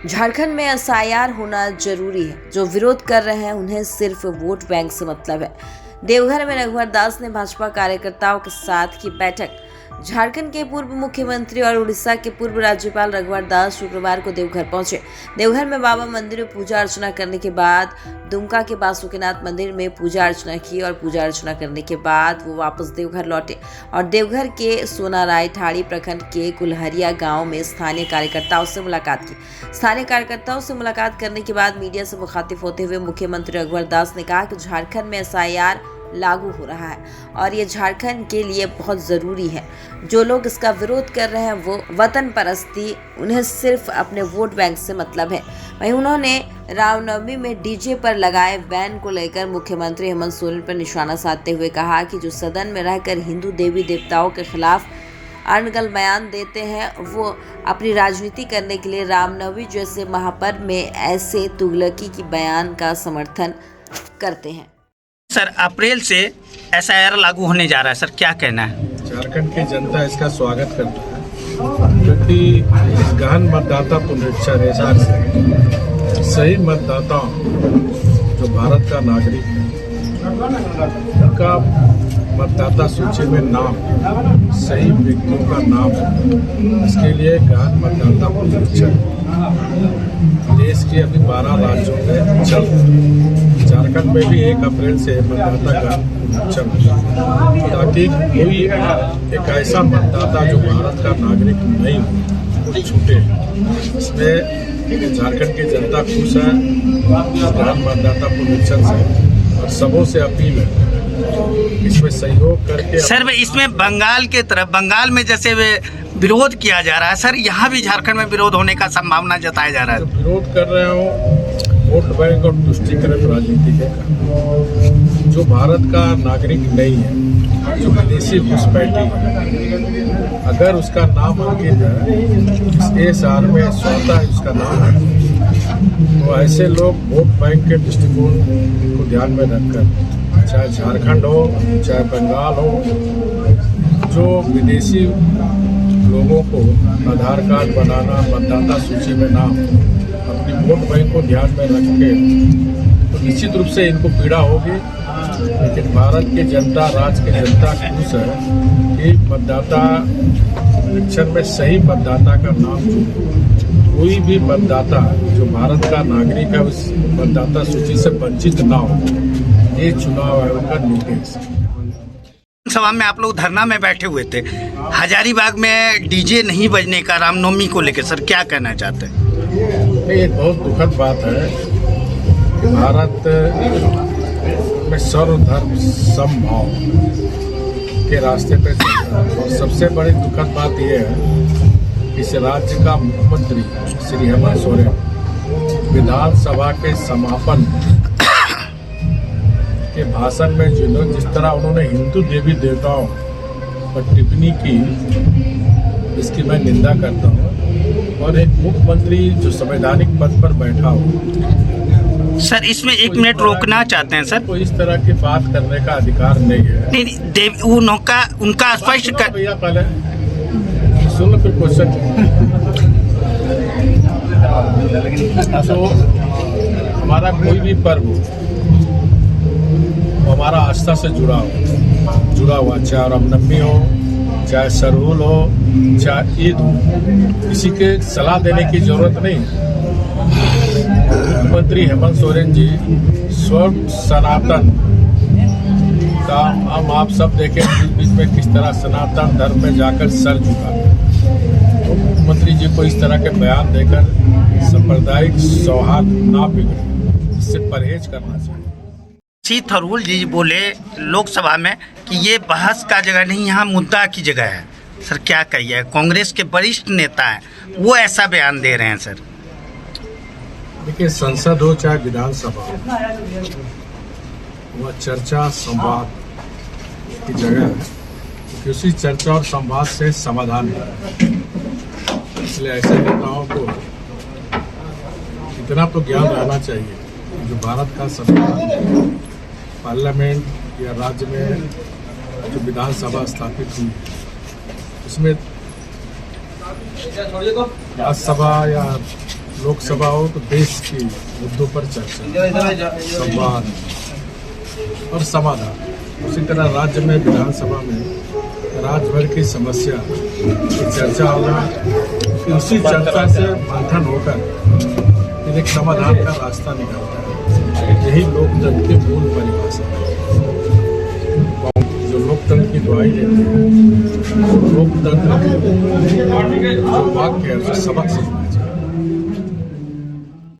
झारखंड में एसआईआर होना जरूरी है। जो विरोध कर रहे हैं उन्हें सिर्फ वोट बैंक से मतलब है। देवघर में रघुवर दास ने भाजपा कार्यकर्ताओं के साथ की बैठक। झारखंड के पूर्व मुख्यमंत्री और उड़ीसा के पूर्व राज्यपाल रघुवर दास शुक्रवार को देवघर पहुंचे। देवघर में बाबा मंदिर में पूजा अर्चना करने के बाद दुमका के बासुकीनाथ मंदिर में पूजा अर्चना की और पूजा अर्चना करने के बाद वो वापस देवघर लौटे और देवघर के सोनाराय ठाड़ी प्रखंड के कुल्हरिया गांव में स्थानीय कार्यकर्ताओं से मुलाकात की। स्थानीय कार्यकर्ताओं से मुलाकात करने के बाद मीडिया से मुखातिब होते हुए मुख्यमंत्री रघुवर दास ने कहा कि झारखंड में एसआईआर लागू हो रहा है और ये झारखंड के लिए बहुत ज़रूरी है। जो लोग इसका विरोध कर रहे हैं वो वतन परस्ती, उन्हें सिर्फ अपने वोट बैंक से मतलब है। वहीं उन्होंने रामनवमी में डीजे पर लगाए बैन को लेकर मुख्यमंत्री हेमंत सोरेन पर निशाना साधते हुए कहा कि जो सदन में रहकर हिंदू देवी देवताओं के खिलाफ अनगल बयान देते हैं वो अपनी राजनीति करने के लिए रामनवमी जैसे महापर्व में ऐसे तुगलकी की बयान का समर्थन करते हैं। सर, अप्रैल से एसआईआर लागू होने जा रहा है, सर क्या कहना है? झारखंड की जनता इसका स्वागत करता है क्योंकि इस गहन मतदाता पुनरीक्षण एसआईआर से सही मतदाताओं जो भारत का नागरिक है उनका मतदाता सूची में नाम, सही व्यक्तियों का नाम है। इसके लिए गहन मतदाता पुनरीक्षण देश के अभी 12 राज्यों में चल रहा है। झारखंड में भी 1 अप्रैल से मतदाता गहन पुनरीक्षण ताकि कोई एक ऐसा मतदाता जो भारत का नागरिक नहीं हो वो छूटे। इसमें झारखंड की जनता खुश है गहन मतदाता पुनरीक्षण से और सबों से अपील है इसमें सहयोग करके। सर, इसमें बंगाल में जैसे विरोध किया जा रहा है, सर यहाँ भी झारखंड में विरोध होने का संभावना जताया जा रहा है। तो विरोध कर रहे हो वोट बैंक और तुष्टिकरण राजनीति के कारण जो भारत का नागरिक नहीं है, जो विदेशी घुसपैठी है, अगर उसका नाम अंकित है इस एसआईआर में स्वतः उसका नाम है तो ऐसे लोग वोट बैंक के दृष्टिकोण को ध्यान में रखकर चाहे झारखंड हो चाहे बंगाल हो, जो विदेशी लोगों को आधार कार्ड बनाना, मतदाता सूची में नाम, अपनी वोट बैंक को ध्यान में रख के तो निश्चित रूप से इनको पीड़ा होगी। लेकिन भारत की जनता, राज्य की जनता खुश है कि मतदाता पुनरीक्षण में सही मतदाता का नाम कोई भी मतदाता जो भारत का नागरिक है उस मतदाता सूची से वंचित ना हो। ये चुनाव आयोग का निर्देश। सभा में आप लोग धरना में बैठे हुए थे, हजारीबाग में डीजे नहीं बजने का रामनवमी को लेकर, सर क्या कहना चाहते हैं? नहीं, एक बहुत दुखद बात है कि भारत में सर्वधर्म समभाव के रास्ते पे चल रहा है और सबसे बड़ी दुखद बात यह है इस राज्य का मुख्यमंत्री श्री हेमंत सोरेन विधानसभा के समापन के भाषण में जिस तरह उन्होंने हिंदू देवी देवताओं पर टिप्पणी की, इसकी मैं निंदा करता हूँ। और एक मुख्यमंत्री जो संवैधानिक पद पर बैठा हो, सर इसमें 1 मिनट रोकना चाहते हैं सर। को इस तरह की बात करने का अधिकार नहीं है। नहीं, उनका स्पष्ट कर भैया, पहले सुन लो फिर क्वेश्चन। तो हमारा कोई भी पर्व हो हमारा आस्था से जुड़ा हुआ, चाहे रामनवमी हो, चाहे सरहुल हो, चाहे ईद हो, किसी के सलाह देने की जरूरत नहीं। मुख्यमंत्री हेमंत सोरेन जी स्व सनातन का हम आप सब देखें बीच में किस तरह सनातन धर्म में जाकर सर झुका। तो मुख्यमंत्री जी को इस तरह के बयान देकर सांप्रदायिक सौहार्द ना बिगड़े, इससे परहेज करना चाहिए। श्री थरूल जी बोले लोकसभा में कि ये बहस का जगह नहीं, यहाँ मुद्दा की जगह है। सर क्या कहिए, कांग्रेस के वरिष्ठ नेता हैं वो ऐसा बयान दे रहे हैं। सर देखिए, संसद हो चाहे विधानसभा हो, वह चर्चा संवाद की जगह है क्योंकि उसी चर्चा और संवाद से समाधान है। इसलिए ऐसे नेताओं को इतना तो ज्ञान रहना चाहिए जो भारत का संविधान, पार्लियामेंट या राज्य में जो विधानसभा स्थापित हुई उसमें राज्यसभा या लोकसभा हो तो देश के मुद्दों पर चर्चा, संवाद और समाधान। उसी तरह राज्य में विधानसभा में राज्य भर की समस्या की चर्चा होगा, फिर उसी चर्चा से मंथन होकर फिर एक समाधान का रास्ता निकलता है। यही लोकतंत्र की मूल परिभाषा है। जो लोकतंत्र की दुहाई देते हैं, लोकतंत्र जो वाक्य है, जो सबक से